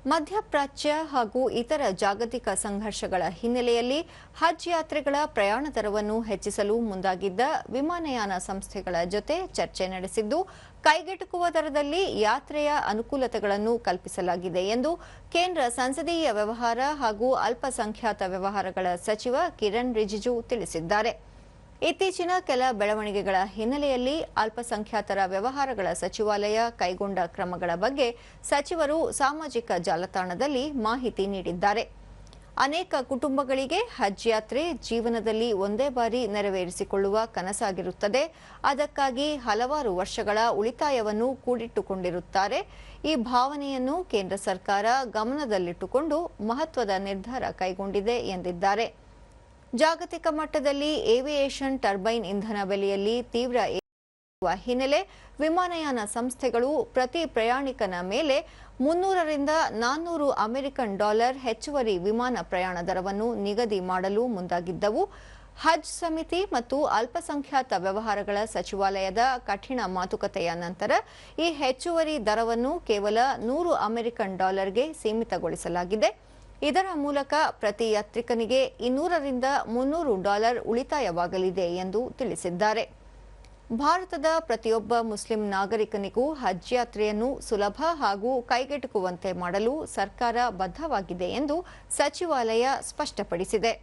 ಮಧ್ಯಪ್ರಾಚ್ಯ ಹಾಗೂ ಇತರ ಜಾಗತಿಕ ಸಂಘರ್ಷಗಳ ಹಿನ್ನೆಲೆಯಲ್ಲಿ ಹಜ್ ಯಾತ್ರೆಗಳ ಪ್ರಯಾಣ ದರವನ್ನು ಹೆಚ್ಚಿಸಲು ಮುಂದಾಗಿದ್ದ ವಿಮಾನಯಾನ ಸಂಸ್ಥೆಗಳ ಜೊತೆ ಚರ್ಚೆ ನಡೆಸಿದ್ದು, ಕೈಗೆಟುಕುವ ದರದಲ್ಲಿ ಯಾತ್ರೆಯ ಅನುಕೂಲತೆಗಳನ್ನು ಕಲ್ಪಿಸಲಾಗಿದೆ ಎಂದು ಕೇಂದ್ರ ಸಂಸದೀಯ ವ್ಯವಹಾರ ಹಾಗೂ ಅಲ್ಪಸಂಖ್ಯಾತ ವ್ಯವಹಾರಗಳ ಸಚಿವ ಕಿರಣ್ ರಿಜಿಜು ತಿಳಿಸಿದ್ದಾರೆ. ಇತ್ತೀಚಿನ ಕೆಲ ಬೆಳವಣಿಗೆಗಳ ಹಿನ್ನೆಲೆಯಲ್ಲಿ ಅಲ್ಪಸಂಖ್ಯಾತರ ವ್ಯವಹಾರಗಳ ಸಚಿವಾಲಯ ಕೈಗೊಂಡ ಕ್ರಮಗಳ ಬಗ್ಗೆ ಸಚಿವರು ಸಾಮಾಜಿಕ ಜಾಲತಾಣದಲ್ಲಿ ಮಾಹಿತಿ ನೀಡಿದ್ದಾರೆ. ಅನೇಕ ಕುಟುಂಬಗಳಿಗೆ ಹಜ್ ಯಾತ್ರೆ ಜೀವನದಲ್ಲಿ ಒಂದೇ ಬಾರಿ ನೆರವೇರಿಸಿಕೊಳ್ಳುವ ಕನಸಾಗಿರುತ್ತದೆ. ಅದಕ್ಕಾಗಿ ಹಲವಾರು ವರ್ಷಗಳ ಉಳಿತಾಯವನ್ನು ಕೂಡಿಟ್ಟುಕೊಂಡಿರುತ್ತಾರೆ. ಈ ಭಾವನೆಯನ್ನು ಕೇಂದ್ರ ಸರ್ಕಾರ ಗಮನದಲ್ಲಿಟ್ಟುಕೊಂಡು ಮಹತ್ವದ ನಿರ್ಧಾರ ಕೈಗೊಂಡಿದೆ ಎಂದಿದ್ದಾರೆ. ಜಾಗತಿಕ ಮಟ್ಟದಲ್ಲಿ ಏವಿಯೇಷನ್ ಟರ್ಬೈನ್ ಇಂಧನ ಬೆಲೆಯಲ್ಲಿ ತೀವ್ರ ಏರಿಕೆಯಾಗುವ ಹಿನ್ನೆಲೆ ವಿಮಾನಯಾನ ಸಂಸ್ಥೆಗಳು ಪ್ರತಿ ಪ್ರಯಾಣಿಕನ ಮೇಲೆ $300 ರಿಂದ $400 ಹೆಚ್ಚುವರಿ ವಿಮಾನ ಪ್ರಯಾಣ ದರವನ್ನು ನಿಗದಿ ಮಾಡಲು ಮುಂದಾಗಿದ್ದವು. ಹಜ್ ಸಮಿತಿ ಮತ್ತು ಅಲ್ಪಸಂಖ್ಯಾತ ವ್ಯವಹಾರಗಳ ಸಚಿವಾಲಯದ ಕಠಿಣ ಮಾತುಕತೆಯ ನಂತರ ಈ ಹೆಚ್ಚುವರಿ ದರವನ್ನು ಕೇವಲ $100 ಸೀಮಿತಗೊಳಿಸಲಾಗಿದೆ. ಇದರ ಮೂಲಕ ಪ್ರತಿ ಯಾತ್ರಿಕನಿಗೆ $200 ರಿಂದ $300 ಉಳಿತಾಯವಾಗಲಿದೆ ಎಂದು ತಿಳಿಸಿದ್ದಾರೆ. ಭಾರತದ ಪ್ರತಿಯೊಬ್ಬ ಮುಸ್ಲಿಂ ನಾಗರಿಕನಿಗೂ ಹಜ್ ಯಾತ್ರೆಯನ್ನು ಸುಲಭ ಹಾಗೂ ಕೈಗೆಟುಕುವಂತೆ ಮಾಡಲು ಸರ್ಕಾರ ಬದ್ಧವಾಗಿದೆ ಎಂದು ಸಚಿವಾಲಯ ಸ್ಪಷ್ಟಪಡಿಸಿದೆ.